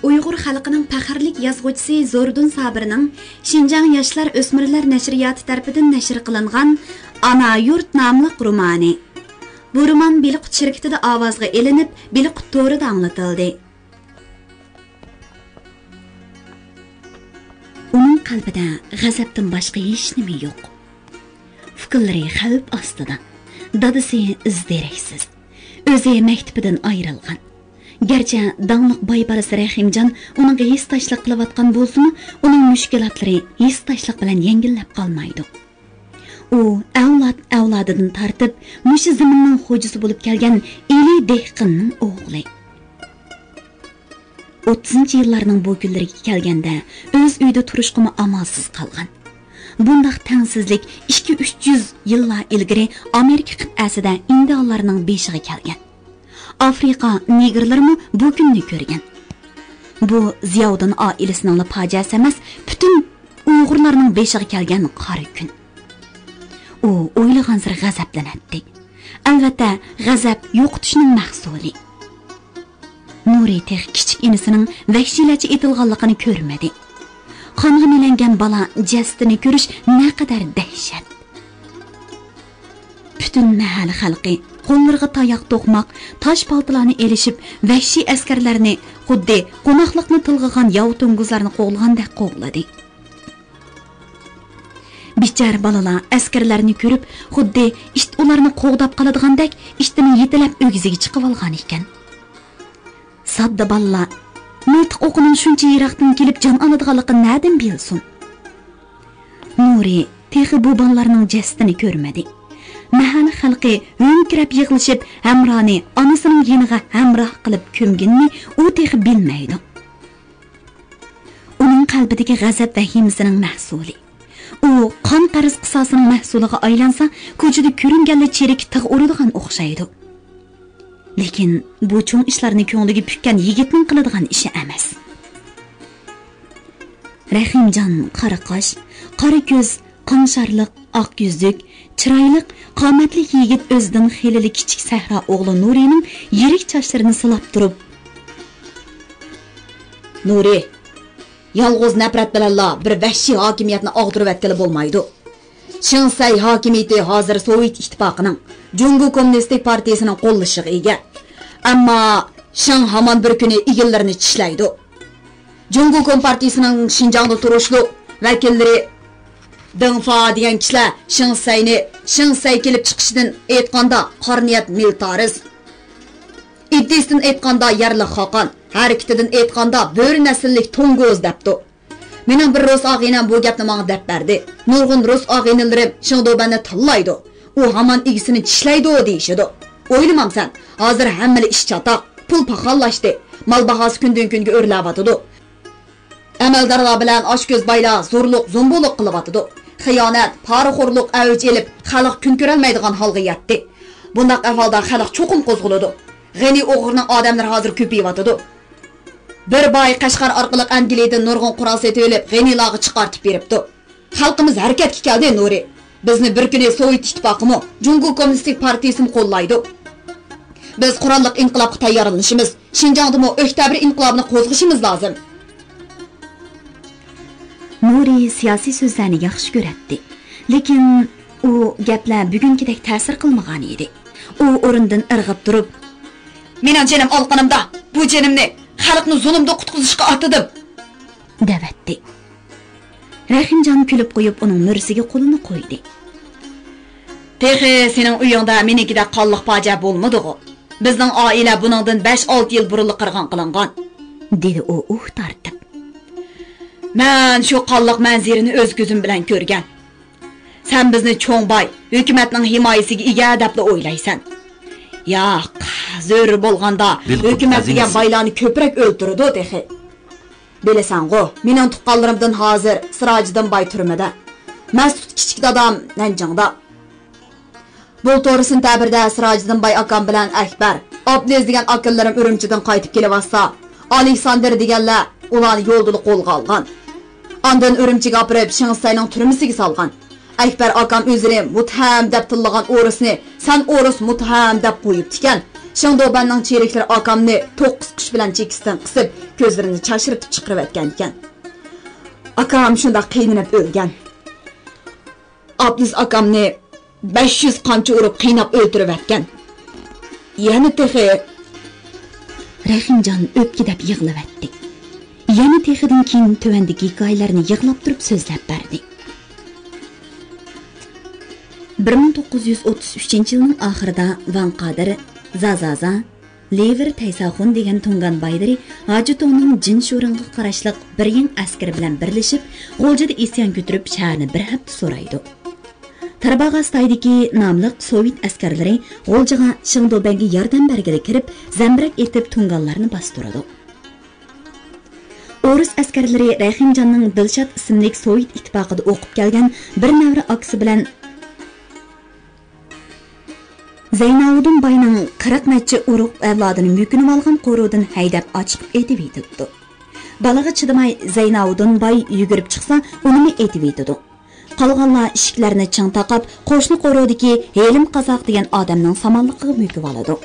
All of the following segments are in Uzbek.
Uyg'ur xalqining faxrlik yozuvchisi Zordun Sabirning Şinjan Yoshlar O'smirlar nashriyoti tarafidan nashr qilingan Ana yurt nomli romani. Bu roman Biliqut shirkatida ovozga elinib, Biliqut to'rida anglatildi. Uning qalbida g'azabdan boshqa hech nima yo'q. Fikrlari xavf ostida. Dadasi izderaksiz. O'zi maktabidan ayrilgan. Gerçi dağınıq baybarası Rahimcan onunla his taşlıq qılayotgan bolsa-mı, onun müşkilatlari his taşlıq bilan yengillab qalmaydı. O avladıdan tartib, mushu zaminning xo'jisi bo'lib kelgan Eli dehqonning o'g'li. 30-yillarning bu kunlariga kelganda o'z uyida turishqimi amalsiz qolgan. Bundaq tengsizlik 200-300 yillar ilgari Amerika qit'asida indianlarning beshiga kelgan. Afrika negerlarimi bu kunni ko'rgan. Bu Ziyoddin oilasining fojiasi emas, butun Uyg'urlarning beshiga kelgan qora kun. U o'ylagan sir g'azablanadi. Albatta, g'azab yo'qotishning mahsuli. Nuri tex kichik inisining vahshiylarcha etilganligini ko'rmadi. Qonga milangan bola jasdini ko'rish naqadar dahshat. Bütün mahalla xalqi qo'llariga tayoq to'qmoq, tosh paltolarni elishib, vahshiy askarlarni xuddi qo'noqliqni tilg'igan yov to'ng'izlarni qo'g'lagandek qo'g'ladi. Bichar balalar askarlarni ko'rib, xuddi ularni qo'g'dab qoladigandek ishtini yetilab o'giziga chiqib olgan ekan. Sadda balalar nutq o'qining shuncha yiroqdan kelib jon oladiganligini na'dan bilsin? Nuri texi bu balalarning jasdini ko'rmadi. Mahalla xalqi o'nkirab yig'ilishib, hamroni onasining yeniga hamroh qilib ko'mginni u texi bilmaydi. Uning qalbidagi g'azab va himsining mahsuli. U qon qarz qisosining mahsuliga aylansa, ko'chada ko'ringanli cherik tig' uradigan o'xshaydi. Lekin bu cho'ng ishlarni ko'ngliga pukkan yigitning qiladigan ishi emas. Rahimjon qora qosh, qora ko'z, qonsharliq, oq yuzlik, chiroyli, qomatli yigit o'zidan xilili kichik Sahra o'g'li Nurining yirik sochlarini silab turib, "Nuri, yolg'iz nafrat bilanla bir vahshiy hokimiyatni og'dirib o'tkili bo'lmaydi. Shinsay hokimiyati hozir Sovet ittifoqining Jungo Kommunistik partiyasining qo'llashiga ega. Ammo Shin hamon bir kuni egillarini tishlaydi. Jungo Kompartiyasining Xinjiangda turishli vakillari Dengfa degan kishilar Shinsay kelib chiqishidan aytganda qarniyat miltariz. İddisidan aytganda yarli xoqon, harakatidan aytganda bo'ri nasllik to'ng'oz debdi. Mening bir rus og'inam bu gapni menga deb berdi. Nurg'un rus og'inlarim shingdobani tillaydi. U hamon egisini tishlaydi deyishidi. O'ylamamsan, hozir hammali ish chatoq, pul paxallashdi. Mal bahosi kundan kunga o'rlayotdi. Amaldorlar bilan oshko'z baylar zo'rliq, zo'mbo'liq qilyotdi. Xiyonat, poraxo'rlik avj elib, xalq kun ko'rolmaydigan holga yetdi. Bundaq ahvolda xalq cho'qim qo'zg'aladi. G'ani o'g'irning odamlar hozir ko'payotdi. Bir boy Qashqar orqali Angliyadan nurg'un qurol setib olib, g'anilarga chiqartib beribdi. Xalqimiz harakatga keldi, Nuri. Bizni bir kuni Sovet ittifoqimi, Jungo Kommunistik partiyasini qo'llaydi. Biz qurolliq inqilobga tayyorlanishimiz, Xinjiangdami oktyabr inqilobini qo'zg'ashimiz lozim. Nuri siyosiy so'zlarni yaxshi ko'radi, lekin u gaplar bugungidek ta'sir qilmagan edi. U o'rindan irg'ib turib, "Mening jinim olqinimda, bu jinimni xalqni zulmdan qutqizishga otidim" devatdi. Rahimjon kulib qo'yib uning mursiga qo'lini qo'ydi. "Texi sening uyingda menikida qonliq fojia bo'lmadi-ku. Bizning oila buningdan 5-6 yil burun qirg'in qilingan" dedi u tartib. "Men shu qonliq manzirini o'z ko'zim bilan ko'rgan. Sen bizni cho'ngboy, hukumatning himoyasiga ega deb o'ylaysan. Yo'q, zo'r bo'lganda hukumat degan baylarni ko'proq o'ltirdi texi. Bilasan-ku, mening tuqqanlarimdan hozir Sirojidin boy turmada. Mas'ud kichik dadam Nanjingda. Bu to'g'ri sentabrda Sirojidin boy akam bilan Akbar, Abdulaziz degan akallarim Urumchidan qaytib kelyapsa, Aleksandr deganlar ularni yo'lda qo'lga olgan. Ondan Urumchiga olib Shinsayning turmisiga solgan. Akbar akam o'zini mutham deb tillagan o'risni, "Sen o'ris mutham" deb qo'yibdi ekan. Şangdobanның çerekleri akamni 9 qush bilan chekisdan qisib, ko'zlarini chashirib chiqarib atgan ekan. Akam shunda qiynalib o'lgan. Abduz akamni 500 qamchi urib qiynab o'ldirib atgan. Yana texi Rahimjon o'pkidab yig'lavatdi. Yana texidan keyin tuvandagi hikoyalarni yig'lab turib so'zlab berdi. 1933-yilning oxirida Van Qadir, Zazaza, Lever Taysaxun degan Tungan baylari Hajitoning Jin sho'ringa qarashliq bir yang askar bilan birlashib, G'o'jada isyon ko'tarib shaharni bir hafta so'raydi. Tarbag'astaydagi nomli Sovet askarlari G'o'jaga Shingdobanga yordam bergili kirib, zambirak etib Tunganlarni bostiradi. O'rus askarlari Rahimjonning Dilshod ismli Sovet ittifoqida o'qib kelgan bir navra aksi bilan Zeynavuddin bayning 40 necha urug' avlodini mükünüp olgan qo'ruvdan haydab ochib etib etdi. Balaga chidamay Zeynavuddin bay yugurib chiqsa, uni etib etdi. Qolganlar eshiklarni chang taqab, qo'shni qo'ruvdagi Helim Qozoq degan odamning samonligiga müküp oladi.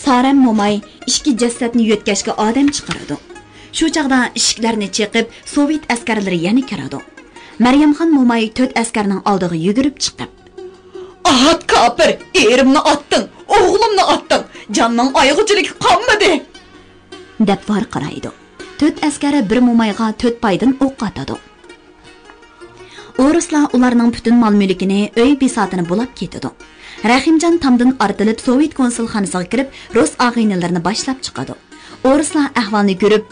Saram Momay ishki jasadni yo'tkashga odam chiqaradi. Shu chaqda eshiklarni cheqib, Sovet askarlari yana kiradi. Maryamxon Momay 4 askarning oldiga yugurib chiqdi. Ahat kapir, erimni attın, oğlumni attın, canның ayg'uchiligi qolmadi, deb varqiraydi. 4 askari bir Momayga 4 paydan o'q atadi. O'ruslar ularning butun mol-mulkini, uy besatini bulab ketadi. Rahimjon tamdan ortilib Sovet konsulxonasiga kirib, rus ag'inalarini boshlab chiqadi. O'ruslar ahvolni ko'rib,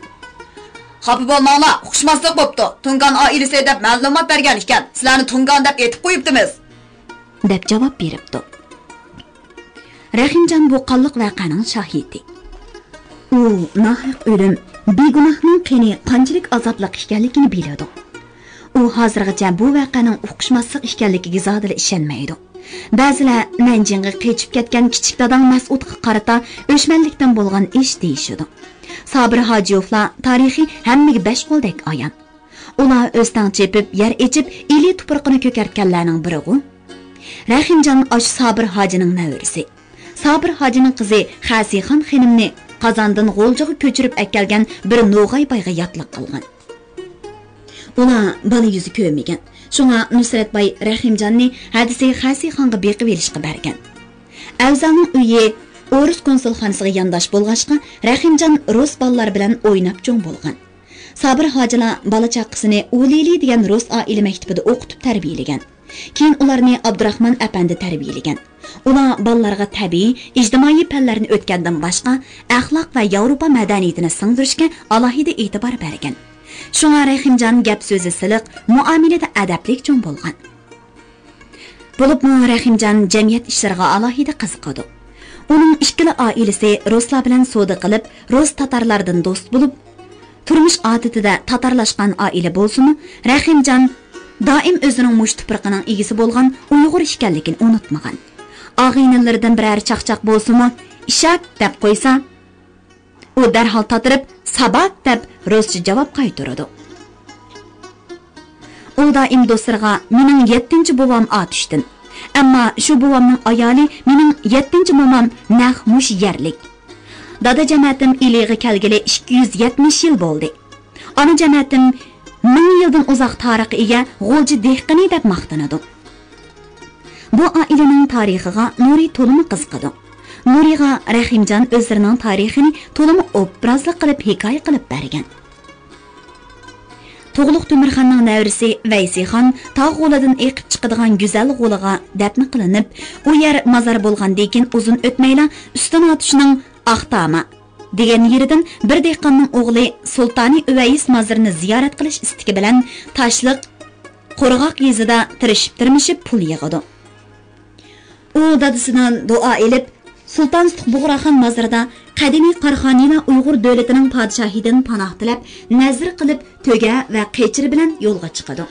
"Xafa bo'lmanglar, xushmaslik bo'pti. Tungan oilasi deb ma'lumot bergan ekan. Sizlarni Tungan deb aytib qo'yibdimiz", deb javob beribdi. Rahimjon bu qonliq voqeaning shohidi. U nohaq o'lim, begunohning qini qanchalik azobli ekanligini biladi. U hozirgacha bu voqeaning uqishmaslik ekanligiga zodila ishonmaydi. Ba'zilar Nanjingga qechib ketgan kichik dadang Mas'udga qarata o'shmanlikdan bo'lgan ish deyishadi. Sabir Hojiyevlar tarixiy hammaga 5 qo'ldek ayon. Ular o'stan chepib, yer echib, eli tuproqini ko'kartganlarning biri-ku. Rahimjon osh Sabir Hojining navrisi. Sabir Hojining qizi Xasixon xonimni Qozondan G'o'ljaga ko'chirib akelgan bir No'g'ay bayga yotliq qilgan. Ular bola yuzi ko'rmagan. Shunga Nusratbay Rahimjonni hadisi Xasixonga beqib berishga bergan. Avzalning uyi O'rus konsulxonasiga yandosh bo'lg'achqa Rahimjon rus bolalar bilan o'ynab cho'ng bo'lgan. Sabir Hojilar bola chaqasini Ulili degan rus oila maktabida o'qitib tarbiyalagan. Keyin ularni Abdurahmon apandi tarbiyalagan. Ular bolalarga tabiiy, ijtimoiy fanlarni o'tgandan boshqa axloq va Yevropa madaniyatini singdirishga alohida e'tibor bergan. Shunga Rahimjon gap so'zi siliq, muomalada adablik cho'ng bo'lgan. Bo'libmi Rahimjon jamiyat ishlariga alohida qiziqadi. Uning ikkala oilasi ruslar bilan savdo qilib, rus tatarlardan do'st bo'lib, turmush odatida tatarlashgan oila bo'lsa-mu, Rahimjon doim o'zining mush tuproqining egisi bo'lgan Uyg'ur ekanligini unutmagan. Og'inlardan biror chaqchaq bo'lsa-mu, "Ishak" deb qo'ysa, u darhol tatirib, "Sabak" deb ruscha javob qaytaradi. U doim do'stlarga "Mening 7-bovam otishdim. Ammo shu buvamning ayoli mening 7-momam naq mush yerlik. Dada jamatim iliga kelgili 270 yil bo'ldi. Ona jamatim 1000 yildan uzoq tarixga ega G'o'ji dehqoni deb maqtanadi." Bu oilaning tarixiga Nuri to'limi qiziqadi. Nuriga Rahimjon o'zining tarixini to'limi obrazli qilib hikoya qilib bergan. To'g'liq Temirxonning navrisi Vaysixon tog' g'olidan eqib chiqadigan go'zal g'oliga dafn qilinib, u yer mazar bo'lgandan keyin uzun o'tmayla Uston Otishning Aqtama degan yeridan bir dehqonning o'g'li Sultoni Uvays mazarini ziyorat qilish istigi bilan Tashliq Qo'rg'oq yezida tirishib pul yig'adi. U dadasidan duo elib, Sultan Bug'raxon mazarida qadimiy Qarxoniylar Uyg'ur davlatining podshohidan panoh tilab, nazr qilib, to'ga va qechir bilan yo'lga chiqadi.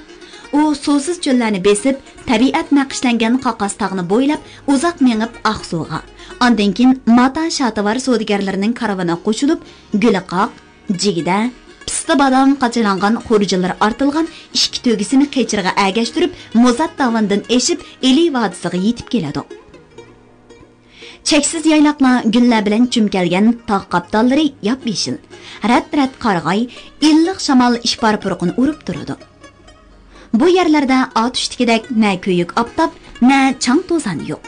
U suvsiz cho'llarni besib, tabiat naqshlangan Qoqos tog'ini bo'ylab, uzoq mengib Aqsuga, ondan keyin Mata Shatavar savdogarlarining karavaniga qo'shilib, Guliqoq, Jigida, pista badam qachilangan xo'rjilar ortilgan ikki to'gisini qechirga agashtirib, Mozat dovondan eshib, Eli vodisiga yetib keladi. cheksiz yayloqlar gullar bilan chumkalgan tog' qaptallari yop-yeshil, rat-rat qarg'ay, illiq shamol ishbar purqini urib turadi. Bu yerlarda otishtikidek na kuyuk optob, na chang to'zan yo'q.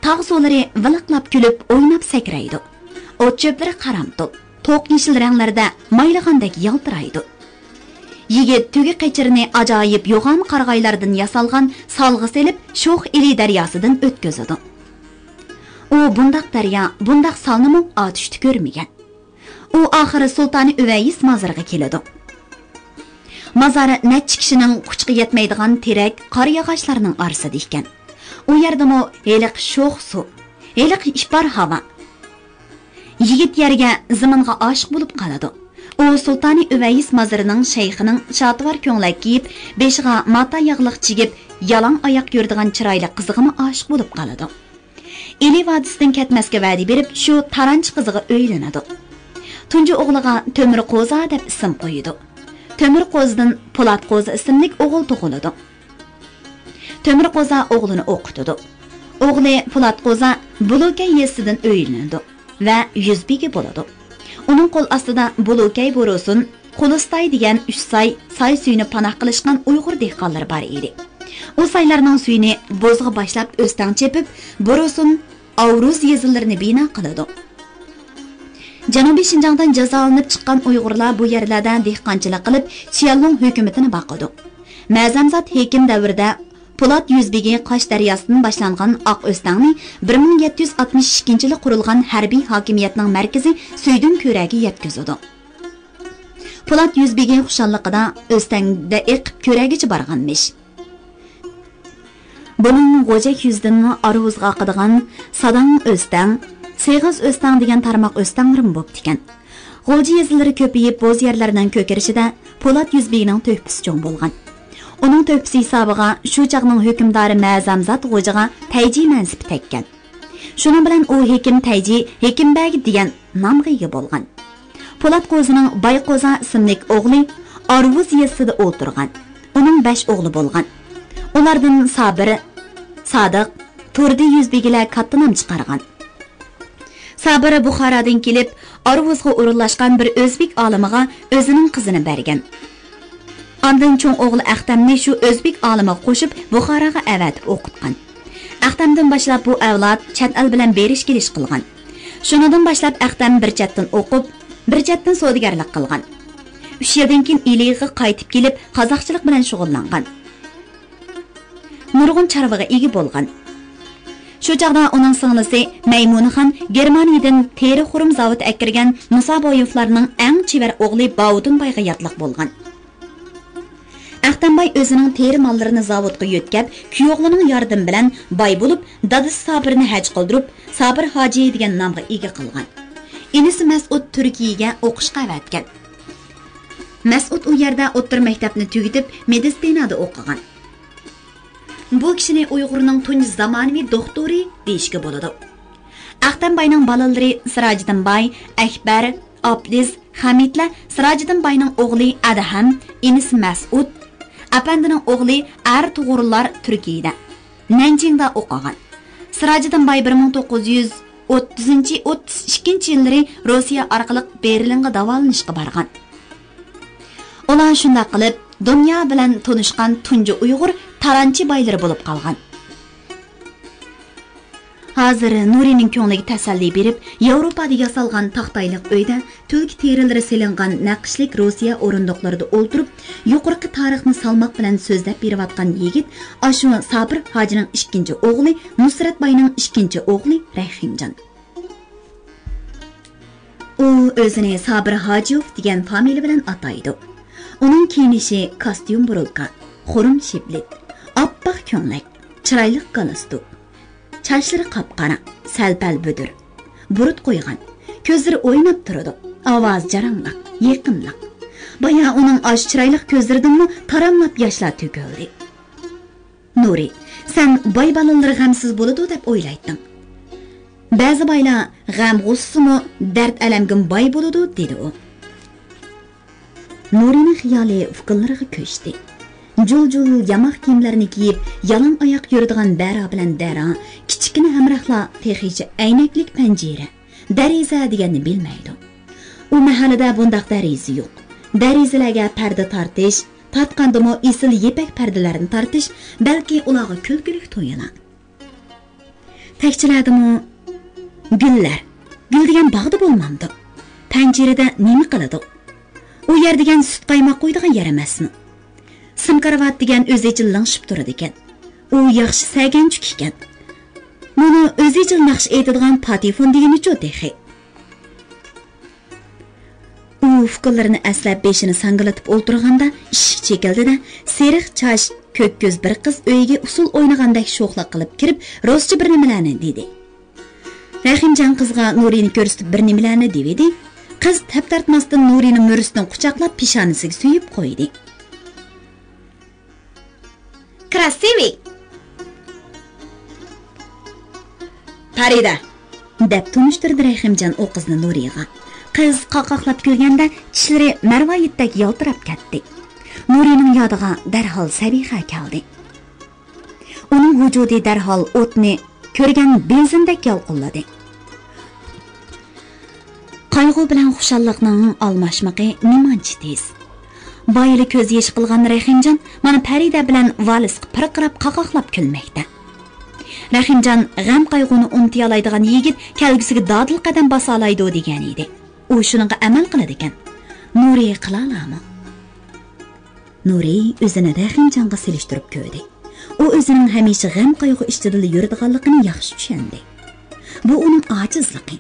Tog' suvlari viliqlab kulib, o'ynab sakraydi. O't cho'plari qaramtol, to'q yeshil ranglarda maylag'andek yaltiraydi. Yigit tugi qichirini ajoyib yo'g'on qarg'aylardan yasalgan salg'i selib sho'x ili daryosidan o'tkazadi. U bundaq daryo, bundaq salnimi otishni ko'rmagan. U oxiri Sultoni Uvayis mozoriga keladi. Mozori necha kishining kuchiga yetmaydigan terak qor yog'ochlarining orasida ekan. U yerdami heliq sho'x suv, heliq ishbar havo. Yigit yerga zaminga oshiq bo'lib qoladi. U Sultoni Uvayis mozorining shayxining shotvar ko'nglak kiyib, beshiga mata yog'liq chigib, yalang oyoq yuradigan chiroyli qizig'ini oshiq bo'lib qoladi. Eli vodisidan ketmasga va'da berib, shu taranchi qiziga o'ylanadi. Tunji o'g'liga Temir Qo'za deb ism qo'ydi. Temir Qo'zidan Po'lat Qo'zi ismli o'g'il tug'iladi. Temir Qo'za o'g'lini o'qitadi. O'g'li Po'lat Qo'za Bulukay yesidan o'ylanadi va yuzbegi bo'ladi. Uning qo'l ostida Bulukay bo'rosin, Qo'listay degan 3 say suyini panoh qilishgan Uyg'ur dehqonlari bor edi. U saylarning suyini bo'zg'a boshlab o'stan chepib, bo'rosin Avruz yezillarini bino qiladi. Janubiy Shinjongdan jazolanib chiqqan Uyg'urlar bu yerlarda dehqonchilik qilib, Chiyalong hukumatini boqadi. Ma'zamzod hokim davrida Po'lat yuzbegi Qosh daryosidan boshlangan Oq O'stangni 1762-yili qurilgan harbiy hokimiyatning markazi Suydun ko'ragi yetkazadi. Po'lat yuzbegi xushalliqida O'stangda eqib ko'ragicha borganmish. Buning G'ojak yuzdan Arvuzga oqadigan Sadang O'stang, Seg'iz O'stang degan tarmoq o'stangrim bo'pti ekan. G'o'ji yezilari ko'payib, bo'z yerlardan ko'karishida Po'lat yuzbegining to'pisi cho'ng bo'lgan. Uning to'pisi hisobiga shu chaqning hukmdori Ma'zamzod G'o'jiga Tayji mansibi tekkan. Shuning bilan u Hekim Tayji, Hekimbagi degan nomga ega bo'lgan. Po'lat Qo'zining Bayqo'za ismli o'g'li Arvuz yezida o'tirgan. Uning 5 o'g'li bo'lgan. Ulardan Sabir, Sodiq, Turdi yuzbegilar katta nom chiqargan. Sabir Buxorodan kelib, Arvuzga o'rinlashgan bir o'zbek olimiga o'zining qizini bergan. Ondan cho'ng o'g'li Ahtamni shu o'zbek olimiga qo'shib Buxoroga avatib o'qitgan. Ahtamdan boshlab bu avlod chet el bilan berish kelish qilgan. Shundan boshlab Ahtam bir chatdan o'qib, bir chatdan savdogarlik qilgan. 3 yildan keyin Iliga qaytib kelib, qozoqchilik bilan shug'ullangan. Nurg'un charvaga ega bo'lgan. Shu chaqda uning singlisi Maymunaxon Germaniyadan teri xurum zavodi akirgan Musaboyevlarning eng chevar o'g'li Bavudunbayga yotliq bo'lgan. Ahtamboy o'zining teri mollarini zavodga yo'tkab, kuyoqlining yordami bilan boy bo'lib, dadasi Sabirni haj qildirib, Sabir hoji degan nomga ega qilgan. Inisi Mas'ud Turkiyaga o'qishga avatgan. Mas'ud u yerda o'rta maktabni tugatib, meditsinada o'qigan. Bu kishini Uyg'urning tunji zamonaviy doktori deyishga bo'ladi. Ahtamboyning bolalari Sirajiddinboy, Akbar, Abdiz, Hamidlar Sirajiddinboyning o'g'li Adham, inisi Mas'ud, apandining o'g'li Ar Tug'urlar Turkiyada, Nanjingda o'qigan. Sirajiddinboy 1930-32-yillari Rossiya orqali Berlinga davolanishga borgan. Ular shunday qilib dunyo bilan tanishgan tunji Uyg'ur taranchi boylari bo'lib qolgan. Hozir Nurining ko'ngliga tasalli berib, Yevropada yasalgan taxtayliq uyda tulki terilari selingan naqshlik Rossiya o'rindiqlarida o'ltirib, yuqorqi tarixni salmoq bilan so'zlab berayotgan yigit ashu Sabir hojining 2-o'g'li, Nusratboyning 2-o'g'li Rahimjon. U o'zini Sabir Hojiyev degan familiya bilan ataydi. Uning kiyinishi kostyum burulka, xurum shiblit, oppoq ko'nglak, chiroyli galstuk. Chachlari qapqara, salpal budur. Burut qo'ygan, ko'zlari o'ynab turadi. Ovoz jarangliq, yaqinliq. Baya uning osh chiroyli ko'zlaridan taramlab yoshlar to'kildi. Nuri, sen boy balalar g'amsiz bo'ladi deb o'ylayding. Ba'zi boylar g'am g'ussimi, dard alamga boy bo'ladi dedi u. Nurining xiyoli fikrlariga ko'chdi. Jul-jul yamaq kiyimlarini kiyib, yalan oyoq yuradigan Bara bilan Dara kichkina hamrohlar texicha aynaklik panjara, dariza deganni bilmaydi. U mahallada bundaq dariza yo'q. Darizalarga parda tortish, tortqandimi esil yepak pardalarni tortish, balki ularga kulgulik to'yila. Tekchiladimi gullar. Gul degan bog'da bo'lmamdi. Panjarada nima qiladi? U yer degan sut qaymoq qo'ydigan yer emasmi? Simkaravat degan o'zichil langshib turadi ekan. U yaxshi saganchuk ekan. Buni o'zichil naqsh aytadigan patifon degani-chu texi. U fikrlarini aslab beshini sangilatib o'ltirganda eshik chekildi-da, seriq chash, ko'k ko'z bir qiz uyiga usul o'ynagandek sho'xlik qilib kirib, rostchi bir nimalarni dedi. Rahimjon qizga Nurini ko'rsatib bir nimalarni dedi. Qiz tap-tartmasdan Nurini mo'risidan quchoqlab peshonasiga suyib qo'ydi. Krasiviy. Farida deb tunishtirdi Rahimjon o qizni Nuriga. Qiz qaqoqlab kulganda tishlari marvoyitdek yaltirab ketdi. Nurining yodiga darhol Sabiha keldi. Uning vujudi darhol o'tni ko'rgan benzindek yalqilladi. Qayg'u bilan xushalliqning almashmaqi nimanchi tez. Boyili ko'z yesh qilgan Rahimjon mana Farida bilan vals pirqirab qaqoqlab kulmoqda. Rahimjon g'am qayg'uni unutiy oladigan yigit kelgusiga dodil qadam basa oladi degan edi. U shuningga amal qiladi ekan. Nuri qilalami? Nuri o'zini Rahimjonga selishtirib ko'rdi. U o'zining hamisha g'am qayg'u ichida yuradiganligini yaxshi tushundi. Bu uning ojizligi.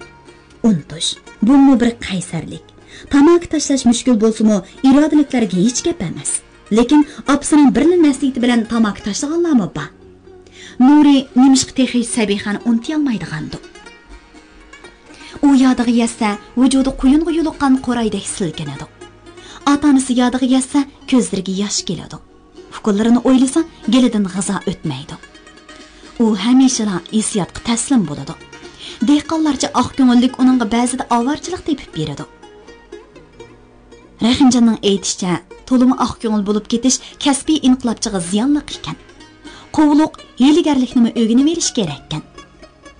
Unutish, bu bir qaysarlik. Tamak tashlash mushkul bo'lsa-mu, irodaliklarga hech gap emas. Lekin opsining birli nasihati bilan tamak tashlaganlarmi bor? Nuri nimishqi texi Sabihani unutiy olmaydigandi. U yodiga yassa, vujudi quyunga yuluqqan qo'raydek silkinadi. Ota-onasi yodiga yassa, ko'zlariga yosh keladi. Fikrlarini o'ylasa, gelidan g'izo o'tmaydi. U hamisha hissiyotga taslim bo'ladi. Dehqonlarcha oq ko'ngillik uningga ba'zida ovarchilik tepib beradi. Rahimjonning aytishicha, to'limi oq ko'ngil bo'lib ketish kasbiy inqilobchiga ziyonli ekan. Quvluq hiylagarlikni o'rganib olish kerak ekan.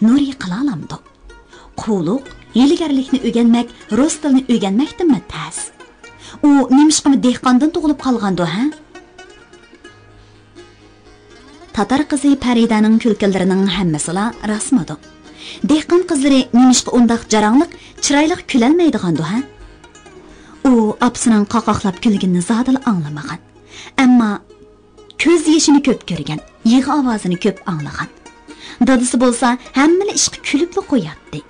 Nuri qila olamdi. Quvluq hiylagarlikni o'rganmak, rus tilini o'rganmakdanmi tas. U nimishqimi dehqondan tug'ilib qolgandi, ha? Tatar qizi Faridaning kulkilarining hammasila rasmidi. Dehqon qizlari nimishqa undaq jaranglik, chiroyli kulolmaydigandi, ha? U opsining qaqoqlab kulganini zodil anglamagan. Ammo ko'z yeshini ko'p ko'rgan, yig'i ovozini ko'p anglagan. Dadisi bo'lsa, hammani ishqi kulib qo'yatdi.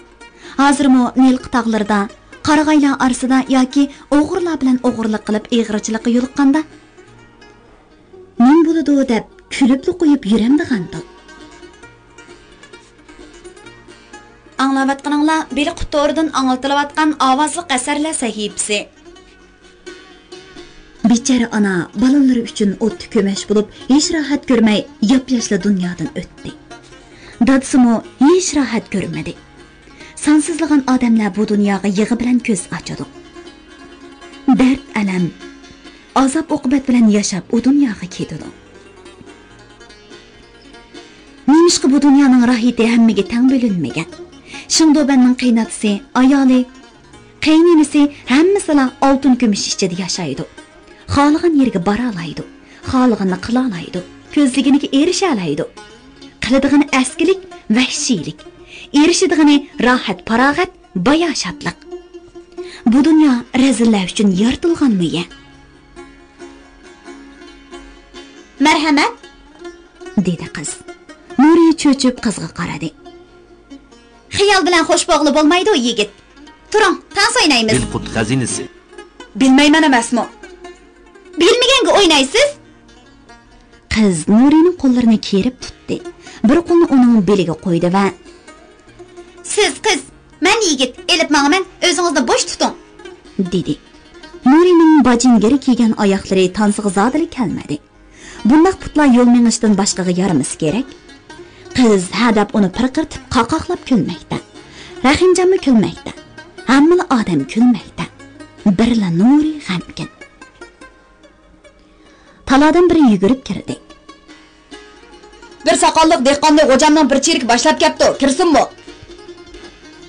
Hozirmi Nilqi tog'larida, qarag'aylar orasida yoki o'g'irlar bilan o'g'irlik qilib eg'irchilikqa yo'liqqanda, "Men bo'ladi" deb kulib qo'yib yuramdigandi. Anglayotganinglar beli qutoridan anglatilayotgan ovozli asarlar sahifasi. Bechara ana bolalari uchun o'tni ko'mash bo'lib, hech rohat ko'rmay yop-yoshli dunyodan o'tdi. Dadisimi hech rohat ko'rmadi. Sansizlagan odamlar bu dunyoga yig'i bilan ko'z ochadi. Dard, alam, azob oqibat bilan yashab u dunyoga ketadi. Nimishqa bu dunyoning rohati hammaga teng bo'linmagan. Shindobanning qiynatisi, ayoli, qayninisi hammasilar oltin kumush ichida yashaydi. Xohlagan yerga bora oladi, xohlaganini qila oladi, ko'zliginiga erisha oladi. Qiladigan askilik, vahshiylik, erishidigani rohat, farog'at, bayoshatlik. Bu dunyo razillar uchun yaratilganmi? Marhamat, dedi qiz. Nuri cho'chib qizga qaradi. Xiyol bilan xo'shbo'g'li bo'lmaydi u yigit. Turing, tans o'ynaymiz. Bilqut xazinasi. Bilmayman emasmi? Bilmaganga o'ynaysiz? Qiz Nurining qo'llarini kerib tutdi. Bir qo'lni uning beliga qo'ydi va "Siz qiz, men yigit, elib ma'man, o'zingizni bo'sh tuting", dedi. Nurining bajingari kiygan oyoqlari tansiga zodili kelmadi. Bunday putlar yo'l mengishdan boshqaga yaramasi kerak. Qiz hadab uni pirqirtib qaqoqlab kulmoqda. Rahimjonmi kulmoqda. Hamma odam kulmoqda. Birla Nuri g'amgin. taladan biri yugurib kirdi. Bir sakallık dehqonning hocamdan bir cherik boshlab ketdi. Kirsinmi?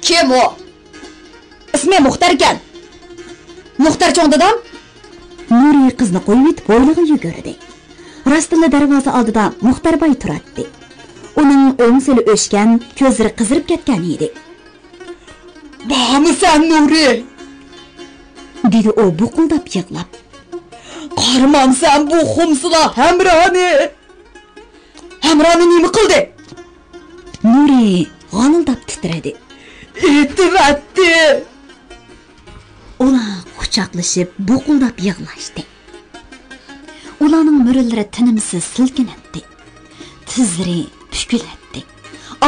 Kim o? İsmi Muxtar ekan. Muxtar cho'ng dadam? Nuri qizni qo'yib etib hovliga yugurdi. Rastilla darvoza oldida Muxtarbay turardi. Uning o'ngsili o'shgan, ko'zlari qizirib ketgan edi. "Bormisan, Nuri?" dedi u buqildab yig'lab. "Qarmansan bu xumsila Hamroni. Hamroni nima qildi?" Nuri g'anildab titradi. "Aytibdi." Ular quchoqlashib buqildab yig'lashdi. Ularning murillari tinimsiz silkinadi. Tizlari pushkulatdi.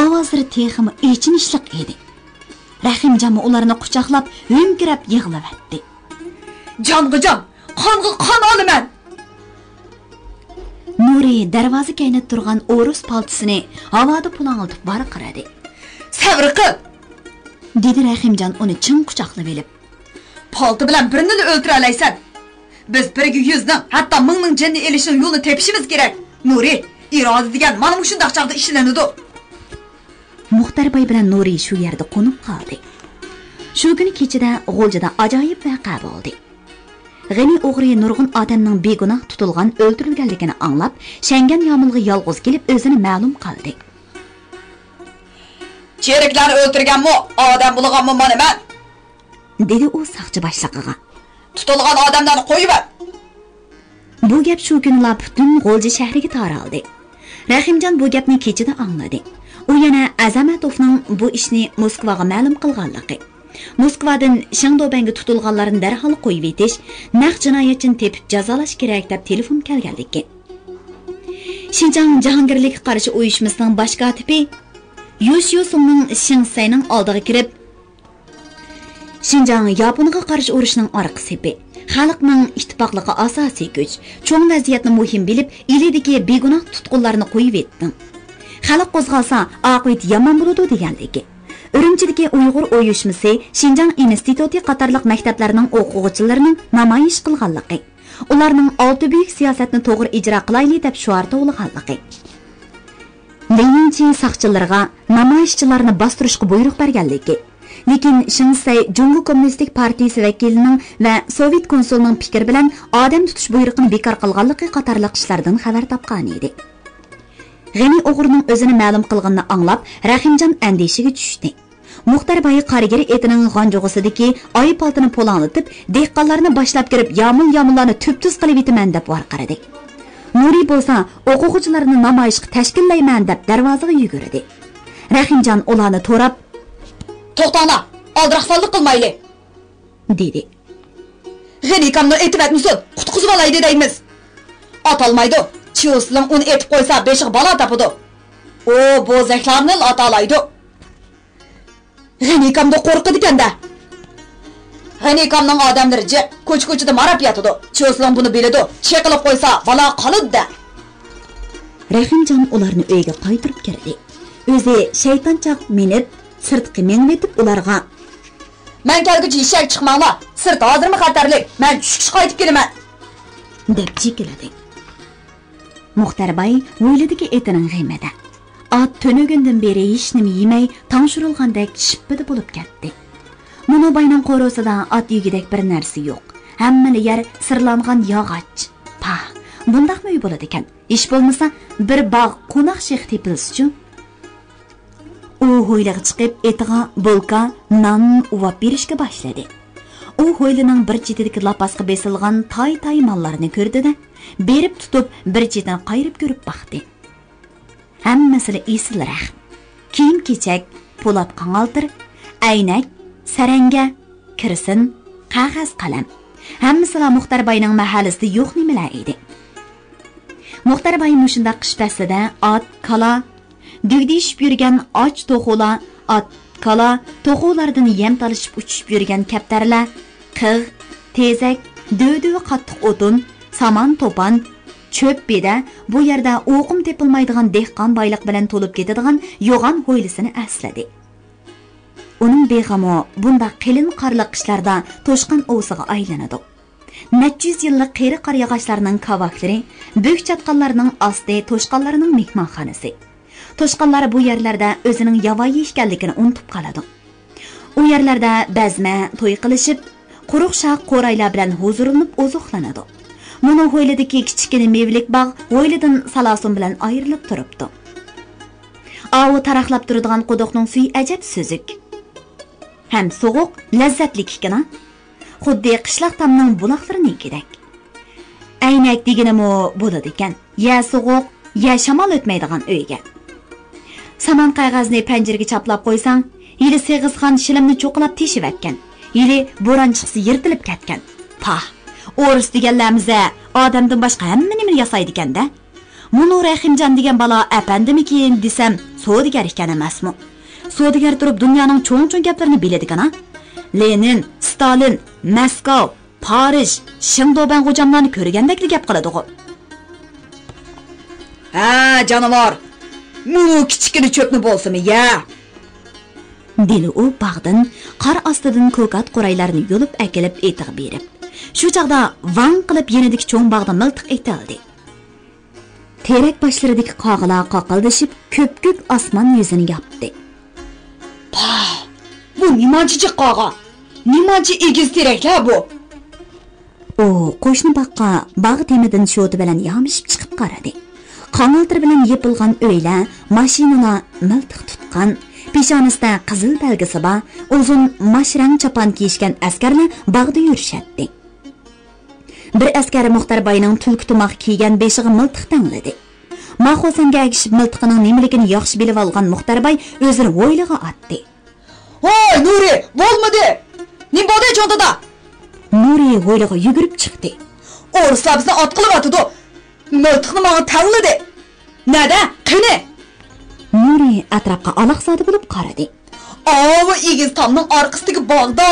Ovozlari texmi ichinishliq edi. Rahimjon ularni quchoqlab hünkirab yig'lavatdi. "Jonga jon, qonga qon olaman." Nuri darvoza kaynab turgan o'rus paltisini havoda pulang'iltib varqiradi. "Sabr qil!" dedi Rahimjon uni chin quchoqlab olib. "Palti bilan birini o'ltira olaysan. Biz birga 100 ning, hatto 1000 ning jinni elishning yo'lini tepishimiz kerak. Nuri, iroda degan mana shunday chaqda ishlanadi." Muxtarbay bilan Nuri shu yerda qo'nib qoldi. Shu kuni kechida G'o'ljada ajoyib voqea bo'ldi. G'ani o'g'ri nurg'un odamning begunoh tutilgan, o'ldirilganligini anglab, Shangan yomilg'i yolg'iz kelib o'zini ma'lum qildi. "Cheriklarni o'ldirganmi, odam bo'lganmi mana men?" dedi u saqchi boshlig'iga. "Tutilgan odamlarni qo'yib ber." Bu gap shu kunlab butun G'o'lja shahriga taraldi. Rahimjon bu gapni kechida angladi. U yana Azamatovning bu ishni Moskvaga ma'lum qilganligi. Moskvadan Shangdobanga tutilganlarni darhol qo'yib etish, naq jinoyatchini tepib jazolash kerak deb telefon kelganligi. Xinjiang Jahongirlikka qarshi uyushmasining bosh kotibi Yushusungning Shingsayning oldiga kirib, Xinjiang Yaponiyaga qarshi urushning orqasibi, xalqning ittifoqligi asosiy kuch, cho'ng vaziyatni muhim bilib, ilidagi begunoh tutqunlarni qo'yib etdi. Xalq qo'zg'alsa, oqibat yomon bo'ladi deganligi. Urumchidagi Uyg'ur uyushmasi Xinjiang instituti qatorliq maktablarning o'quvchilarining namoyish qilganligi, ularning olti buyuk siyosatni to'g'ri ijro qilaylik deb shuar to'g'laganligi. Leninchi saqchilarga namoyishchilarni bostirishga buyruq berganligi. Lekin Shinsay Jungu Kommunistik partiyasi vakilining va Sovet konsulining fikr bilan odam tutish buyrug'ini bekor qilganligi qatorliq ishlardan xabar topgan edi. G'ani o'g'rining o'zini ma'lum qilganini anglab, Rahimjon andishiga tushdi. Muxtarbay qarigiri etining g'anjug'isidagi oy paltini polanglatib, dehqonlarni boshlab kirib, yomillarni tubtuz qilib etaman deb varqiradi. Nuri bo'lsa, o'quvchilarni namoyishga tashkillayman deb darvozaga yugurdi. Rahimjon ularni to'rab, "To'xtanglar, oldiraqsonlik qilmayli", dedi. "G'ani kamni aytib atmisan, qutqizib olaydi deymiz." "Atalmaydi. Chioslan uni etib qo'ysa, beshiq bola topadi. O bo'zaklarni atalaydi." G'ani kamda qo'rqidi ekanda. G'ani kamning odamlari ko'ch-ko'chida marab yotadi. Chioslan buni biladi. Cheqilib qo'ysa, bola qoladi. Rahimjon ularni uyga qaytirib kirdi. O'zi shaytonchaq minib, sirtqi mengetib ularga, "Men kelguchi eshak chiqmanglar. Sirt hozirmi xatarlik? Men tushib qaytib kelaman." deb chekiladi. Muxtarbay o'ylidagi etining g'aymada. At to'nugundan beri hech nima yemay, tangshirilgandek shippida bo'lib ketdi. Munobayning qo'rosida at yegidek bir narsa yo'q. Hammani yer sirlangan yog'och. Pa, bundaqmi uy bo'ladi ekan? Ish bo'lmasa, bir bog' qo'noq shex tepilsin-chi. U hoyliga chiqib, etiga bulka, non uvab berishga boshladi. U hoylining bir chetidagi lapasga besilgan tay mollarni ko'rdi-da, berib tutib bir chetini qayirib ko'rib baxdi. Hammasini esil rahm. Kiyim-kechak, po'lat qangaltir, aynak, saranga, kirsin, qog'oz qalam. Hammasi Muxtarbayning mahallasida yo'q nimalar edi. Muxtarbay mushunda qish faslida ot, kala, dugdishib yurgan och to'xular, ot, kala, to'xulardan yem talishib uchib yurgan kaptarlar, qig', tezak, dödü qattiq o'tin, saman to'pan, cho'p beda bu yerda o'qim tepilmaydigan dehqon boyliq bilan to'lib ketadigan yo'g'on ho'ylisini asladi. Uning beg'amo bunda qilin qarliq ishlarda to'shqan o'siga aylanadi. necha yüz yillik qeri qar yog'ochlarining kavaklari, büyük çatqallarning osti to'shqanlarining mehmonxonasi. To'shqanlar bu yerlarda o'zining yovvoyi ekanligini unutib qoladi. U yerlarda bazma, to'y qilishib, quruq shaq qo'raylar bilan huzurlanib oziqlanadi. Muni ho'ylidagi kichkina mevlik bog' ho'ylidan salasun bilan ayrilib turibdi. Avu taraqlab turadigan quduqning suvi ajab suzuk. Ham so'g'uq, lazzatli ekan. Xuddi qishloq tamning buloqlariningidek. Aynak deganimi bo'ladi ekan. Ya so'g'uq, ya shamol o'tmaydigan uyga. Saman qog'ozni panjaraga chaplab qo'ysang, yili Seg'izxon shilimni cho'qilab teshib atgan. Yili bo'ron chiqsa yirtilib ketgan. Pah, o'ris deganlarimiz odamdan boshqa hamma nima yasaydi ekanda. Munu Rahimjon degan balo apandimikin desam, savdogar ekan emasmi? Savdogar turib dunyoning cho'ng-cho'ng gaplarini biladi-kana. Lenin, Stalin, Moskva, Parij, Shimdoban g'ojamlarni ko'rgandekli gap qiladi-ku. Ha, jonivor. Munu kichkina cho'pni bo'lsimi, ya? Dili u bog'dan qor ostidan ko'kat qo'raylarni yo'lib akilib etiq berib. Shu chaqda vang qilib yenidagi cho'ng bog'da miltiq etildi. Terak boshlaridagi qog'lar qoqildishib, ko'p-ko'p osmon yuzini yopdi. Pah! Bu nimachi qog'a? Nimachi egiz teraklar bu? O, qo'shni baqqa bog' temidan sho'ti bilan yamishib chiqib qaradi. Qanaltir bilan yepilgan uylar, mashinalar miltiq tutgan, peshonasida qizil belgisi bor, uzun mashrang chopon kiyishgan askarlar bog'da yurishadi. Bir askari Muxtarboyning tulki tumoq kiygan beshig'i miltiq tangladi. Mahosanga agishib miltiqining nimaligini yaxshi bilib olgan Muxtarboy o'zini o'ylig'a otdi. "Voy, Nuri, bo'lmadi! Nim bo'ldi cho'ntada?" Nuri o'ylig'a yugurib chiqdi. "O'rislar bizni ot qilib atdi. Miltiqni menga tangladi. Nada? Qani?" Nuri atrofga alaqsadi bo'lib qaradi. "Ava egiz tomning orqasidagi bog'da.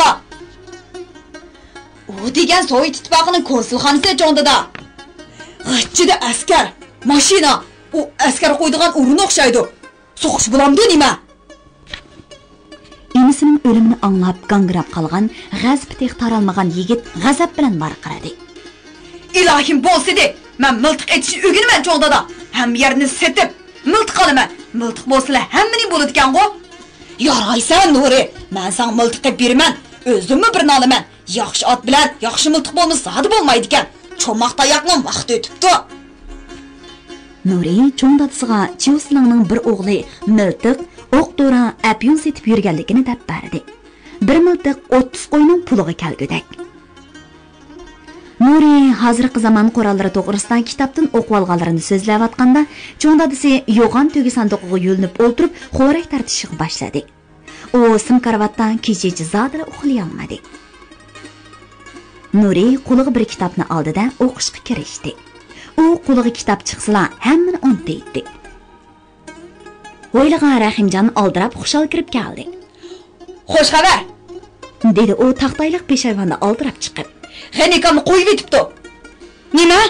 U degan Sovet ittifoqining konsulxonasi cho'ndida. G'ichchida askar, mashina, u askar qo'ydigan o'rin o'xshaydi. So'qish bo'lamdi nima?" Inisining o'limini anglab gangrab qolgan, g'azab teq taralmagan yigit g'azab bilan varqiradi. "Ilohim bo'lsa-de, men miltiq etishni o'rganaman cho'ndida. Ham yerni setib, miltiq olaman. Miltiq bo'lsa hammaning bo'ladigan-ku. Yaraysan Nuri, men sen miltiqqa beraman. O'zimni birini olaman. Yaxshi ot bilan yaxshi miltiq bo'lmasa hadi bo'lmaydi ekan. Cho'moq tayoqning vaqti o'tibdi." Nuri cho'ng dadasiga Chiyoslangning bir o'g'li miltiq, o'q-dora, apyon setib yurganligini deb berdi. Bir miltiq 30 qo'yning puliga kelgudak. Nuri hozirgi zamon qurollari to'g'risida kitobdan o'qib olganlarini so'zlayotganda, cho'ng dadasi yo'g'on to'gi sanduqiga yo'linib o'ltirib, xo'rak tartishga boshladi. U sim karvatdan kechichi zodira uxlay olmadi. Nuri qo'liga bir kitobni oldida o'qishga kirishdi. U qo'liga kitob chiqsalar, hammani unutdi. O'ylagan Rahimjon oldirab xushal kirib keldi. "Xo'sh xabar?" dedi u taxtayliq peshayvonni oldirab chiqib. "Xanikamni qo'yib etibdi." "Nima?"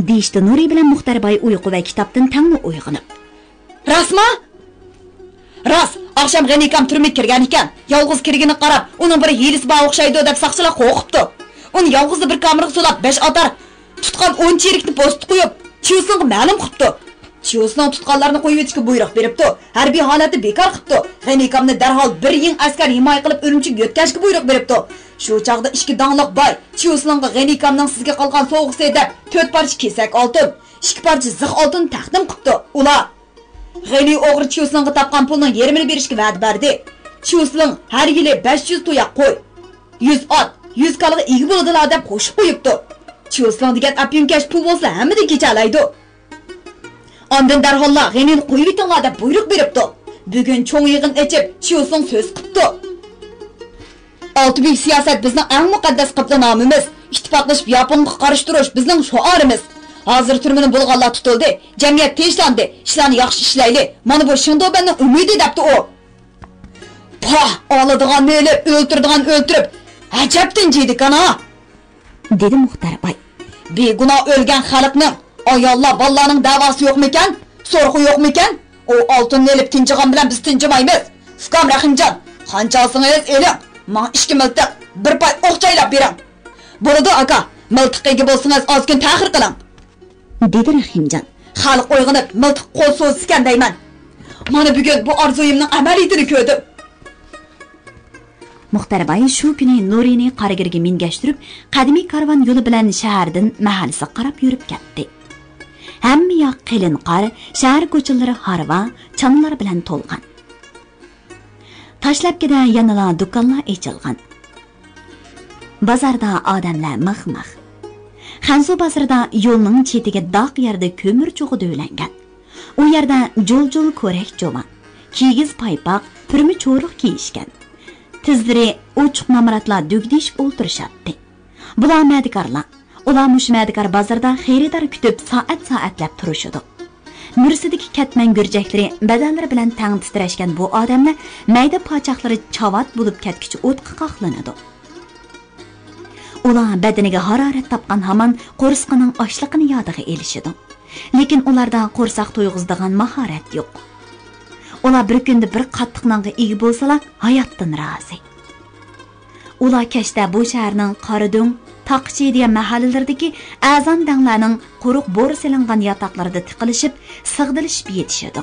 deyishdi Nuri bilan Muxtarboy uyqu va kitobdan tangni uyg'onib. "Rasma?" "Ras, oqshom G'anikam turmay kirgan ekan. Yolg'iz kirgini qarab, uning bir hiylis bor o'xshaydi deb saqchilar qo'rqibdi. Uni yolg'izni bir kameraga solab 5 otar tutgan 10 cherikni post qo'yib, Chiyosonga ma'lum qilibdi. Chiyoson tutqanlarni qo'yib etishga buyruq beribdi. Harbiy holatni bekor qilibdi. G'anikamni darhol bir ying askar himoya qilib Urumchiga yo'tkazishga buyruq beribdi. Shu chaqda ikki donliq boy Chiyosonga G'anikamning sizga qolgan so'g'isi deb 4 parcha kesak oltin, 2 parcha zix oltin taqdim qilibdi. Ular G'ani o'g'ri Chiyosonga topgan pulning yarmini berishga va'da berdi. Chiyoson har yili 500 to'yaq qo'y, 100 ot, 100 kalga ega bo'ladilar deb qo'shib qo'yibdi. Chiyoson degan apyunkash pul bo'lsa hammada kechalaydi. Ondan darholla G'anini qo'yib etinglar deb buyruq beribdi. Bugun cho'ng yig'in ochib Chiyoson so'z qildi. Oltibek siyosat bizning eng muqaddas qibla-nomimiz. Ittifoqlashib Yaponga qarshi turish bizning sho'arimiz. Hozir turmini bo'lganlar tutildi. Jamiyat tinchlandi. Ishlarni yaxshi ishlayli. Mana bu Shindobanning umidi debdi u. Pah, oladigan o'lib, o'ltirdigan o'ltirib, ajabdan jeydi-kana, dedi Muxtarboy. Begunoh o'lgan xalqning, ayollar, bolalarning da'vosi yo'qmikan? So'rg'i yo'qmikan? O oltinni olib tinchigan bilan biz tinchimaymiz. Ukam Rahimjon, qancha olsangiz eling, men 2 miltiq, bir pay o'q joylab bering. Bo'ladi aka, miltiqiga bo'lsangiz oz kun ta'xir qiling, dedi Rahimjon. Xalq uyg'onib miltiq qo'l so'zisgan deyman. Mana bugun bu orzuyimning amaliyatini ko'rdim. Muxtarbay shu kuni Nurini qaragirga mingashtirib, qadimiy karvon yo'li bilan shahardan mahallasiga qarab yurib ketdi. Hamma yoq qilin qor, shahar ko'chalari harva, chanlar bilan to'lgan. Tashlabkida yanala do'konlar ochilgan. Bozorda odamlar mix-mix. Xansu bozorida yo'lning chetiga daq yerda ko'mir cho'g'i do'ylangan. U yerda jo'l-jo'l ko'rak jo'ma, kigiz paypoq, pirmi cho'riq kiyishgan. Tizlari ochiq namaratlar dugdishib o'ltirishadi. Bular madikarlar. Ular mushmadikar bozorda xaridor kutib soat-soatlab turishadi. Mursidagi katman gurjaklari badallari bilan tang titrashgan bu odamlar mayda pochoqlari chavat bo'lib ketkichi o'tqa qoqlanadi. Ular badaniga harorat topgan hamon qo'rsqining ochliqini yodiga elishadi. Lekin ularda qo'rsoq to'yg'izadigan mahorat yo'q. Ular bir kunda bir qattiq nonga ega bo'lsalar, hayotdan rozi. Ular kashda bu shaharning Qoridung, Taqchi degan mahallalardagi azon danglarning quruq bo'ri silingan yotoqlarida tiqilishib, sig'dilishib yetishadi.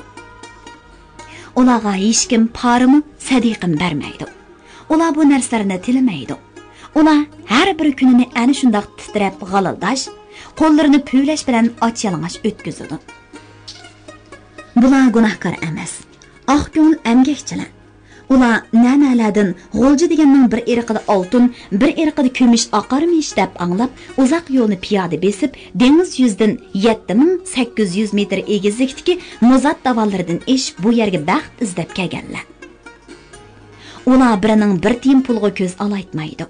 Ularga hech kim parimi, sadiqim bermaydi. Ular bu narsalarni tilamaydi. Ular har bir kunini ana shunday titrab g'alaldash, qo'llarini puvlash bilan och-yalang'och o'tkazadi. Bular gunohkor emas. Oq ko'ngil emgakchilar. Ular nanalardan g'o'lji deganning bir irqida oltin, bir irqida kumush oqarmish deb anglab, uzoq yo'lni piyoda besib, dengiz yuzidan 7800 metr egizlikdagi muzat davolaridan ish bu yerga baxt izlab kelganlar. Ular birining bir tiyin pulga ko'z olaytmaydi.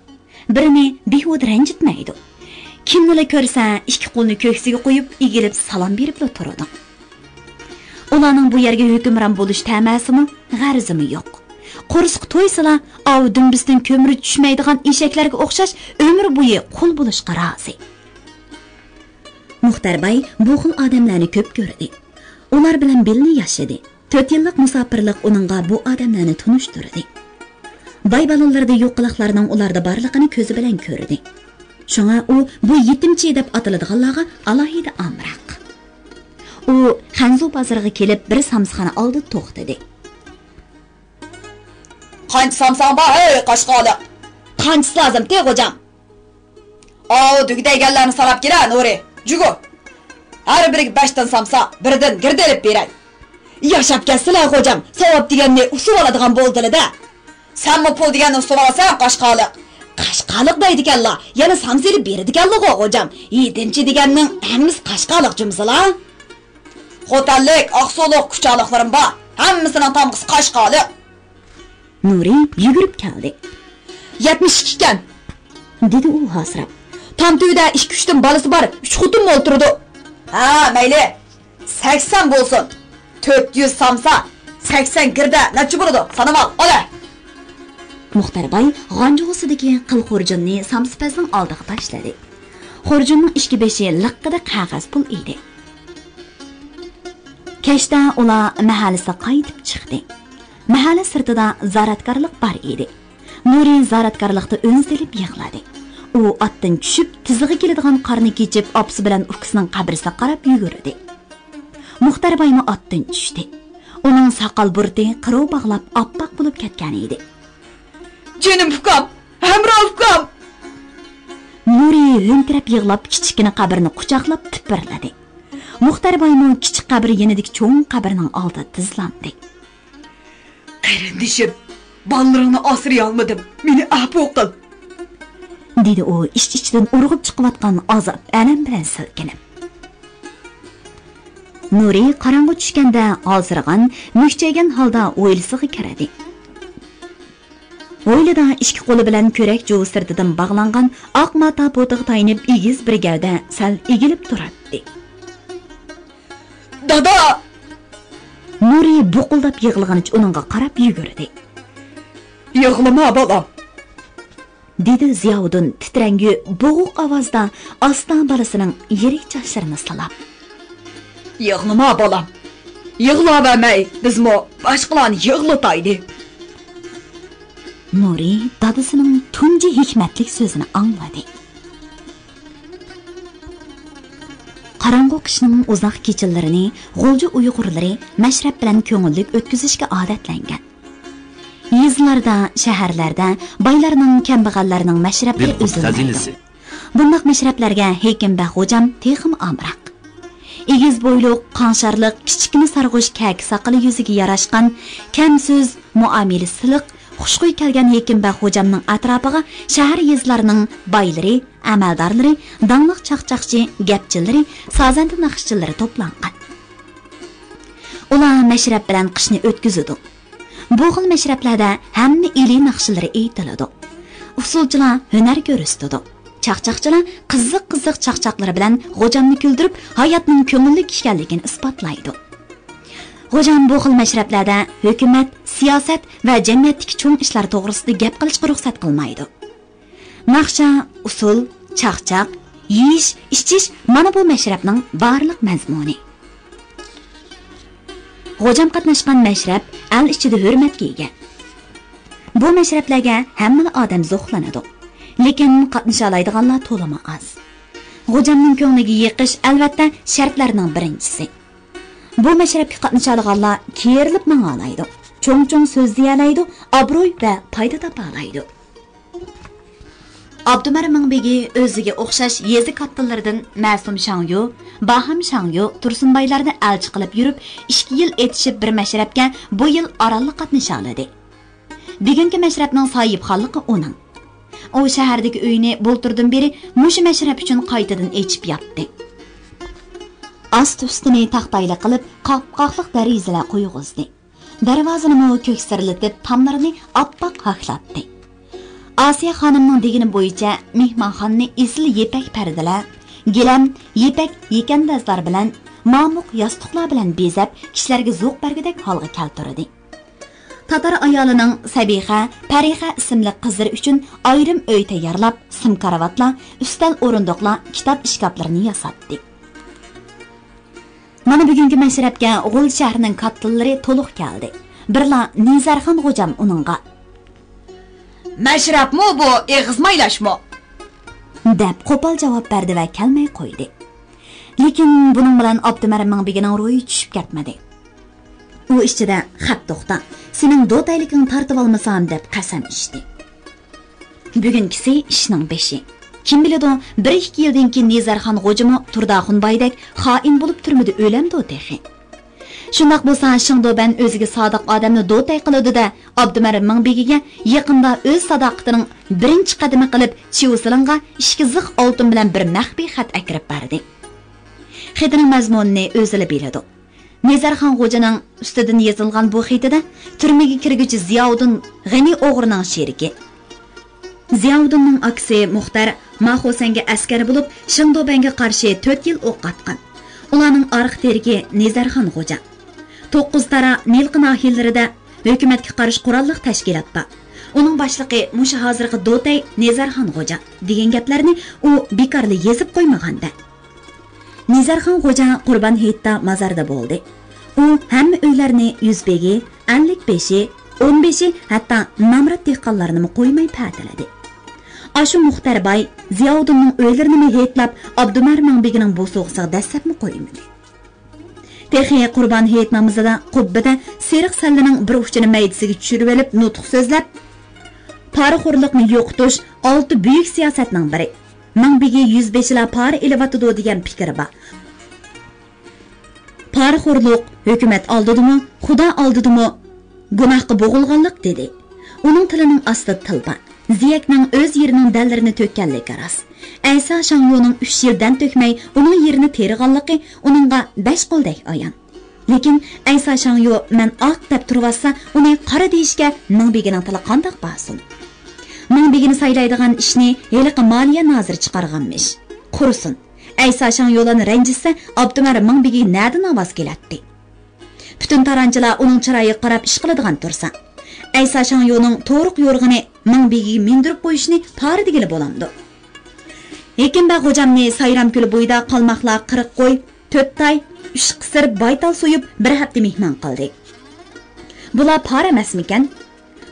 Birini behud ranjitmaydi. Kimni ko'rsa, ikki qo'lni ko'ksiga qo'yib, egilib salom berib turadi. Ularning bu yerga hukmron bo'lish tamasimi, g'arizimi yo'q. Qo'rsq to'ysalar, avdimbizdan ko'miri tushmaydigan eshaklarga o'xshash umr bo'yi qul bo'lishga rozi. Muxtarbay bu xil odamlarni ko'p ko'rdi. Ular bilan birga yashadi. 4 yillik musofirlik uningga bu odamlarni tunishtirdi. Bay balalarda yo'qliqlarning ularda borligini ko'zi bilan ko'rdi. Shunga u bu yetimchi deb ataladiganlarga alohida amroq. U Xanzu bozoriga kelib bir samsxona oldi to'xtadi. Qancha samsam bor, ey Qashqoliq? Qancha lazım te hocam? Dugdayganlarni sanab kela, Nuri. Jugo. Har biriga 5 dan samsa, birdan girdirib beray. Yashab kelsinlar hocam. Savob deganni usib oladigan bo'ldilar-da. Senmi pul deganni usib olsan, Qashqoliq? Qashqoliq deydiganlar, yana samsiri beradiganlar hocam. 7-chi deganning hammasi Qashqoliq jumsalar. Xo'tallik, oqso'liq kuchaliqlarim bor. Hammasining tamg'isi Qashqoliq. Nuri yugurib keldi. 72 ekan, dedi u hasrab. Tam to'yda 2-3 dan balasi bor, 3 xutim o'ltirdi. Ha, mayli. 80 bo'lsin. 400 samsa, 80 girda necha bo'ladi? Sanamal, ola. Muxtarbay g'anjug'usidagi qil xurjunni samspazning oldiga tashladi. Xurjunning ichki beshi liqqida qog'oz pul edi. Kechda ular mahallasiga qaytib chiqdi. Mahalla sirtida zaratkorlik bor edi. Nuri zaratkorlikda o'nsilib yig'ladi. U otdan tushib, tizig'i keladigan qarni kechib, opsi bilan ukisining qabrisiga qarab yugurdi. Muxtarbayni otdan tushdi. Uning soqol burdi qirov bog'lab oppoq bo'lib ketgan edi. "Jonim ukam, hamroh ukam!" Nuri ho'ntirab yig'lab kichikina qabrni quchoqlab tipirladi. Muxtarbayning kichik qabri yanidagi cho'ng qabrining oldida tizlandi. "Qarindishim, bolalarni asray olmadim. Meni afv qil," dedi u ich-ichidan urg'ib chiqayotgan azob alam bilan silkinib. Nuri qorong'i tushganda ozirg'an, mukchaygan holda o'ylisiga kiradi. O'ylida ikki qo'li bilan ko'rak jo'v sirtidan bog'langan oq mata potiga tayinib egiz bir gavda sal egilib turadi. "Dada!" Nuri buqildab yig'ilganicha uningga qarab yugurdi. "Yig'lama bolam," dedi Ziyovuddin titrangi bo'g'iq ovozda ostan bolasining yirik chochlarini silab. "Yig'lama bolam. Yig'lavermay, bizmo boshqalarni yig'lataydi." Nuri dadasining tunji hikmatli so'zini angladi. Qaranğu qishning uzoq kechilarini G'ulji Uyg'urlari mashrab bilan ko'ngillik o'tkazishga odatlangan. Yezlarda, shaharlarda boylarning, kambag'allarning mashrablari o'ziladi. Bunday mashrablarga Hekimbax xo'jam texim amroq. Egiz bo'yliq, qanşarliq, kichkina sarg'ush kak saqili yuziga yarashgan, kam so'z, muomili siliq, xushxuy kelgan Hekimbax xo'jamning atrofiga shahar yezlarining boylari, amaldorlari, dangliq chaqchaqchi, gapchilari, sazanda naqshchilari to'plangan. Ular mashrab bilan qishni o'tkazadi. Bu xil mashrablarda hamma ili naqshlari aytiladi. Usulchilar hunar ko'rsatadi. Chaqchaqchilar qiziq chaqchaqlari bilan xo'jamni kuldirib, hayotning ko'ngillik ekanligini isbotlaydi. Xo'jam bu xil mashrablarda hukumat, siyosat va jamiyatdagi cho'ng ishlar to'g'risida gap qilishga ruxsat qilmaydi. Naqsha, usul, chaqchaq, yeyish, ichish mana bu mashrabning barliq mazmuni. Xo'jam qatnashgan mashrab al ichida hurmatga ega. Bu mashrablarga hamma odam zo'qlanadi. Lekin qatnasha oladiganlar to'lama az. Xo'jamning ko'ngliga yiqish albatta shartlarning birinchisi. Bu mashrabga qatnasha olganlar kerilib mang'alaydi. Cho'ng-cho'ng so'zlayalaydi, obro'y va foyda topalaydi. Abdumar Mingbegi o'ziga o'xshash yezi kattalaridan Ma'sum Shangyu, Baham Shangyu Tursunbaylarni elchi qilib yurib, 2 yil etishib bir mashrabga bu yil oraliq qatnasha oladi. Bugungi mashrabning sohibxonligi uning. O shahardagi uyni bo'ltirdan beri mushu mashrab uchun qaytadan echib yopdi. Ast ustini taxtayla qilib, qopqoqliq darizalar qo'yg'izdi. Darvozani ko'ksirlatib, tomlarini oppoq haqlatdi. Asiya xonimning degini bo'yicha mehmonxonni esil yepak pardalar, gilam, yepak yekandazlar bilan, mamuq yostiqlar bilan bezab, kishilarga zo'q bergidek holga keltirdi. Tatar ayolining Sabiha, Pariha ismli qizlari uchun ayrim uy tayyorlab, sim karavatlar, ustal o'rindiqlar, kitob ishkablarini yasatdi. Mana bugungi mashrabga G'ul shahrining kattallari to'liq keldi. Birla Nizarxon xo'jam uningga "Mashrabmi bu, eg'izmaylashmi?" deb qo'pol javob berdi va kelmay qo'ydi. Lekin buning bilan Abdumar Mingbegining ro'yi tushib ketmadi. U ichida "Xat to'xta, sening do'tayliging tartib olmasam" deb qasam ichdi. Bugünkisi ishning beshi. Kim biladi, 1-2 yildan keyin Nizarxon xo'jami Turdaxunbaydek xoin bo'lib turmidi o'lamdi o'texi. Shundaq bo'lsa, Shingdoban o'ziga sodiq odamni do'tay qiladi-da, Abdumar Mingbegiga yaqinda o'z sadoqatining birinchi qadami qilib, Chiusilinga 2 ziq oltin bilan bir maxfiy xat akirib berdi. Xatining mazmunini o'zi biladi. Nizarxon xo'janing ustidan yozilgan bu xatida turmaga kirguchi Ziyovuddin G'ani o'g'rining sherigi. Ziyovuddinning aksi Muxtar Mahosanga askar bo'lib, Shingdobanga qarshi 4 yil o'q atgan. Ularning arxiterigi Nizarxon xo'ja. 9 tara Nilqi nahiylarida hukumatga qarshi qurolliq tashkilot bor. Uning boshlig'i musha hozirgi Do'tay Nizarxon xo'ja degan gaplarni u bekorli yezib qo'ymaganda. Nizarxon xo'ja Qurbon hayitda mazarda bo'ldi. U hamma uylarni Yuzbegi, 55, 15, hatto Namrat dehqonlarini qo'ymay patiladi. Ashu Muxtarbay Ziyovuddinning uylarini hetlab Abdumar Mingbegining bu so'g'isiga dastlabmi qo'ymadi. Texi Qurbon hayit namozida qubbada seriq sallaning bir uchini maydisiga tushirib olib nutq so'zlab, "Parixo'rlikni yo'qotish 6 buyuk siyosatning biri. Mingbegi 105 lar pari elevatidi" degan fikri bor. Parixo'rlik hukumat oldidimi, Xudo oldidimi gunohga bo'g'ilganlik dedi. Uning tilining ostida til bor. Ziyakning o'z yerining dallarini to'kkanligi rost. Aysa Shangyoning 3 yildan to'kmay uning yerini teriganligi uningga 5 qo'ldek ayon. Lekin Aysa Shangyo men oq deb turvasa, uni qora deyishga Mingbegining tili qandoq bo'lsin? Mingbegini saylaydigan ishni heliqi moliya noziri chiqarganmish. Qurusin. Aysa Shangyolarni ranjisa, Abdumar Mingbegi na'dan ovoz kelatdi. Bütün taranchilar uning chiroyiga qarab ish qiladigan tursa, Aysa Shangyoning to'riq yo'rg'ini Mingbegiga mindirib qo'yishni paridigili bo'lamdi. Hekimbax xo'jamni Sayram ko'li bo'yida qalmoqlar 40 qo'y, 4 tay, 3 qisir baytal so'yib bir hafta mehmon qildik. Bular para emasmikan?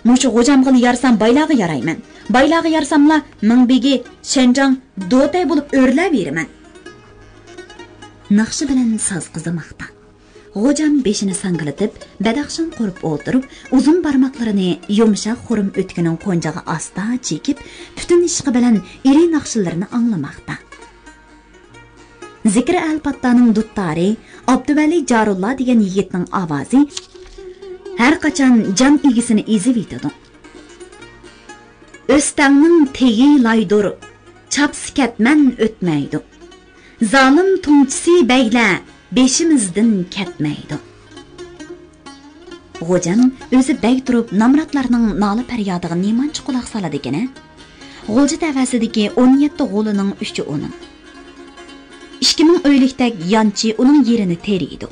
Mushu xo'jamga yarsam baylog'i yarayman. Baylog'i yarsamla Mingbegi, Shenjang, Do'tay bo'lib o'rlab beraman. naqshi bilan soz qizamoqda. G'ojam beshini sangilatib, badaxshan qurib o'tirib, uzun barmoqlarini yumshoq xurum o'tkining qo'njag'i asta chekib, butun ishqi bilan iri naqshilarini anglamoqda. Zikri al-Pattaning duttari Abduvali Jarulla degan yigitning ovozi har qachon jon egisini ezib yetadi. O'stangning tegi laydur, chapsi ketman o'tmaydi. Zalim to'ngchisi bayla beshimizdan ketmaydi. G'ojam o'zi bag turib namratlarning nola faryodiga nemanchi quloq soladi ekan. G'o'ja tavasidagi 17 g'olining 3 uning. 2000 o'ylikdek yanchi uning yerini teriydi.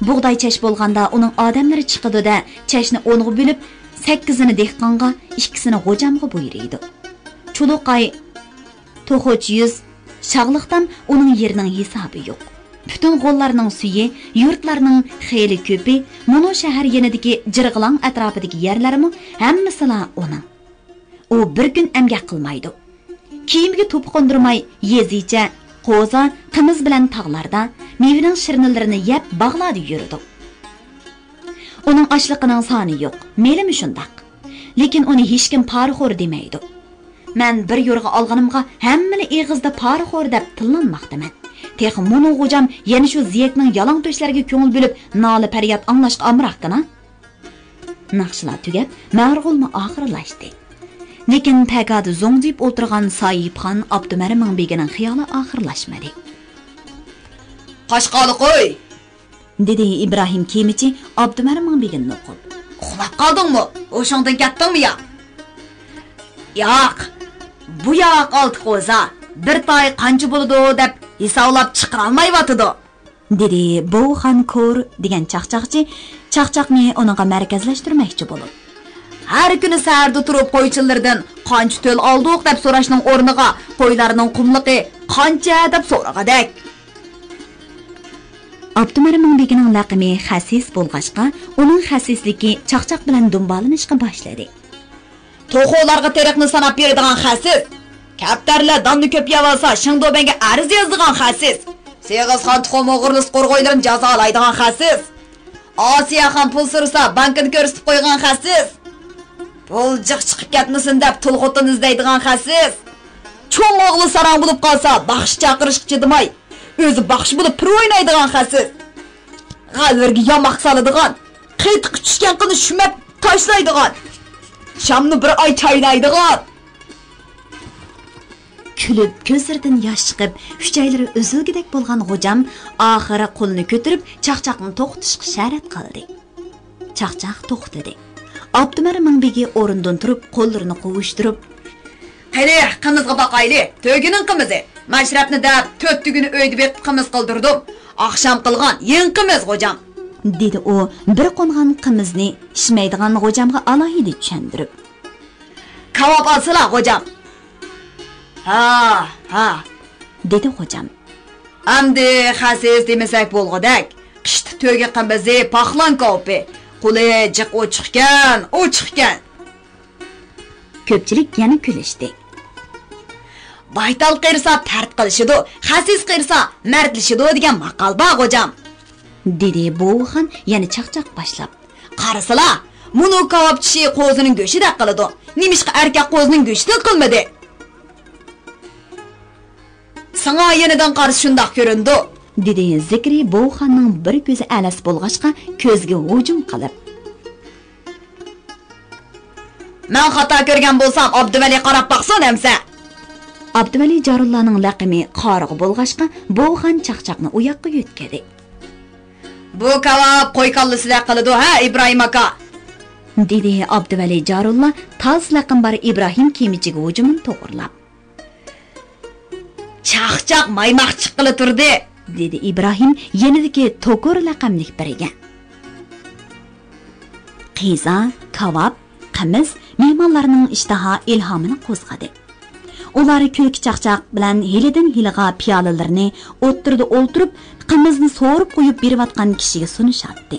Bug'doy chash bo'lganda uning odamlari chiqadi-da, chashni 10ga bo'lib, 8ni dehqonga, 2sini g'ojamga buyuriydi. Chuluqay to'xoch yuz shag'liqdan uning yerining hisobi yo'q. Bütün g'ollarning suyi, yurtlarning xeyli ko'pi, mono shahar yenidagi jirg'ilon atrofidagi yerlarmi hammasila uning. U bir kun emgak qilmaydi. Kiyimiga to'p qo'ndirmay, yezicha, qo'za, qimiz bilan tog'larda mevaning shirinlarini yeb bog'ladi yurdi. Uning ochliqining soni yo'q, melimi shundaq. Lekin uni hech kim parixo'r demaydi. Men bir yo'rg'a olganimga hammani eg'izda parixo'r deb tillanmoqdaman. Tex mono g'ojam yana shu ziyakning yalang to'shlarga ko'ngil bo'lib, nola faryod anglashga amroqdana. Naqshlar tugab, marg'ulma oxirlashdi. Lekin tagada zo'ngdib o'tirgan Soyibxon Abdumarimning begining xiyoli oxirlashmadi. "Qo'shqoli qo'y", dedi Ibrohim Kemichi Abdumarimning begini o'qib. "Uxlab qoldingmi? O'shingdan ketdingmi ya?" "Yo'q. Bu yoq olti qo'za. Bir toy qancha bo'ladi deb hisoblab chiqara olmayotidi", dedi Bo'xan Ko'r degan chaqchaqchi, chaqchaqni uninga markazlashtirmoqchi bo'lib. Har kuni saharda turib qo'ychilardan qancha to'l oldik deb so'rashning o'rniga qo'ylarning qumliqi qancha deb so'ragadek. Abdumarimning begining laqimi xasis bo'lg'achqa, uning xasisligi chaqchaq bilan dumbalanishga boshladi. To'xolarga teriqni sanab beradigan xasis, kaptarlar damni ko'p yavasa, Shingdobanga arz yozdigan xasis, Seg'izxon tuxum o'g'irlis qo'rg'oylarini jazolaydigan xasis, Osiyaxon pul sursa bankini ko'rsatib qo'ygan xasis, pul jiq chiqib ketmasin deb tulg'utini izlaydigan xasis, cho'ng o'g'li sarang bo'lib qolsa baxsh chaqirishga chidamay, o'zi baxsh bo'lib pir o'ynaydigan xasis, g'alvirga yamoq soladigan, qiytiq tushgan qini shumab tashlaydigan, shamni bir oy chaynaydigan. Kulib ko'zlaridan yosh chiqib, hujaylari uzilgidek bo'lgan G'ojam oxiri qo'lini ko'tarib, chaqchaqni to'xtatishga sharat qildi. Chaqchaq to'xtadi. Abdumarimning begi o'rindan turib, qo'llarini qovushtirib, "Qani, qimizga boqayli. To'gining qimizi. Mashrabni deb 4 tugini uyda bet qimiz qildirdim. Oqsham qilgan yeng qimiz G'ojam", dedi u bir qo'ngan qimizni ishmaydigan G'ojamga alohida tushuntirib. "Kavob olsala G'ojam." Ha, dedi G'ojam. "Amdi xasis demasak bo'lg'adak. Qishda to'ga qimizi paxlan kopi. Qo'li jiq o'chiqkan. Ko'pchilik yana kulishdi. "Baytal qirsa tart qilishidi, xasis qirsa mardlishidi" degan maqol bor G'ojam, dedi Bo'xan yana chaqchaq boshlab. "Qarasala, munu kavobchi qo'zining go'shida qiladi. Nimishqa erkak qo'zining go'shida qilmadi?" "Sana yenidan qarshi shundoq ko'rindi", dedi Zikri Bo'xanning bir ko'zi alas bo'lg'achqa ko'zga hujum qilib. "Men xato ko'rgan bo'lsam, Abduvali qarab baqsin emsa." Abduvali Jarullaning laqimi qorig'i bo'lg'achqa Bo'xan chaqchaqni u yoqqa yo'tkadi. "Bu kavob qo'y kallasida qiladi ha, Ibrohim aka", dedi Abduvali Jarulla taz laqim bar Ibrohim Kemichiga hujumini to'g'rilab. "Chaqchaq maymoqchi qilib turdi", dedi Ibrohim yenidagi to'kur laqamlik biriga. Qiza, kavob, qimiz mehmonlarning ishtaha ilhomini qo'zg'adi. Ular kulki chaqchaq bilan hilidan hiliga piyolalarni o'ttirdi o'ltirib, qimizni so'rib qo'yib berayotgan kishiga sunishatdi.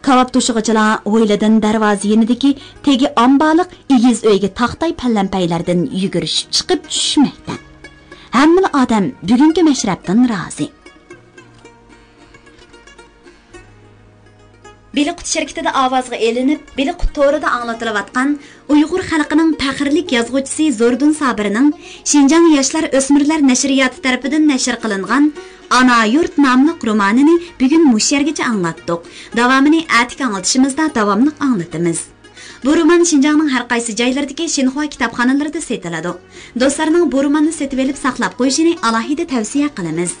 Kavob to'shig'ichilar o'yladan darvoza yenidagi tegi ambaliq igiz uyga taxtay pallampaylardan yugurishib chiqib tushmoqda. Hamma odam bugungi mashrabdan rozi. Biliqut şirketida ovozga elinib, Biliqut to'rida anglatilayotgan Uyg'ur xalqining faxrlik yozuvchisi Zordun Sabirning Xinjiang yoshlar o'smirlar nashriyoti tomonidan nashr qilingan Ana yurt nomli romanini bugun mush yergacha anglatdik. Davomini atik anglatishimizda davomli anglatamiz. Bu roman Xinjiangning har qaysi joylaridagi Xinhua kitobxonalarida sotiladi. Do'stlarning bu romanni setib olib saqlab qo'yishini alohida tavsiya qilamiz.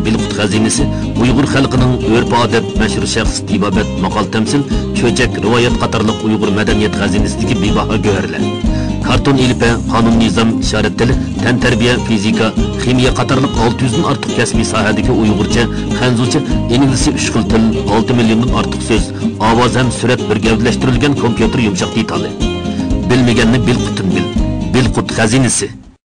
Biliqut xazinesi Uyg'ur xalqining urf-odat, mashhur shaxs tibobat, maqol tamsil, cho'chak, rivoyat qatorliq Uyg'ur madaniyat xazinasidagi bebaho go'rlar. Karton ilpa, qonun nizom, ishorat tili, tan tarbiya, fizika, ximiya qatorliq 600 dan ortiq kasbiy sohadagi Uyg'urcha, Xanzucha, ingliz 3 xil til, 6 milliondan ortiq so'z, ovoz ham surat bir gavdalashtirilgan kompyuter yumshoq detali. Bilmaganni Bilqutun bil. Bilqut xazinesi